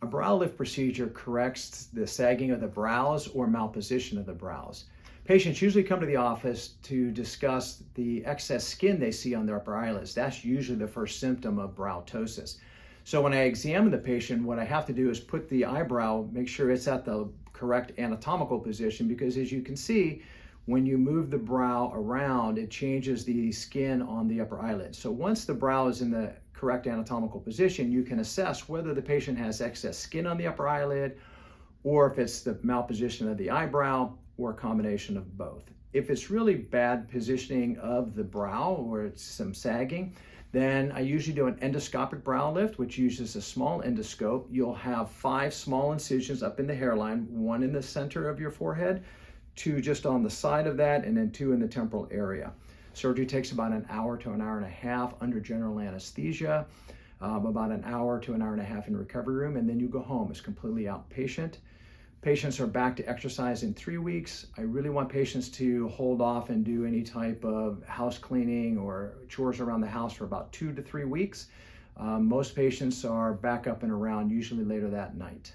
A brow lift procedure corrects the sagging of the brows or malposition of the brows. Patients usually come to the office to discuss the excess skin they see on their upper eyelids. That's usually the first symptom of brow ptosis. So when I examine the patient, what I have to do is put the eyebrow, make sure it's at the correct anatomical position, because as you can see, when you move the brow around, it changes the skin on the upper eyelid. So once the brow is in the correct anatomical position, you can assess whether the patient has excess skin on the upper eyelid, or if it's the malposition of the eyebrow, or a combination of both. If it's really bad positioning of the brow, or it's some sagging, then I usually do an endoscopic brow lift, which uses a small endoscope. You'll have 5 small incisions up in the hairline, 1 in the center of your forehead, 2 just on the side of that, and then 2 in the temporal area. Surgery takes about an hour to an hour and a half under general anesthesia, about an hour to an hour and a half in recovery room, and then you go home. It's completely outpatient. Patients are back to exercise in 3 weeks. I really want patients to hold off and do any type of house cleaning or chores around the house for about 2 to 3 weeks. Most patients are back up and around usually later that night.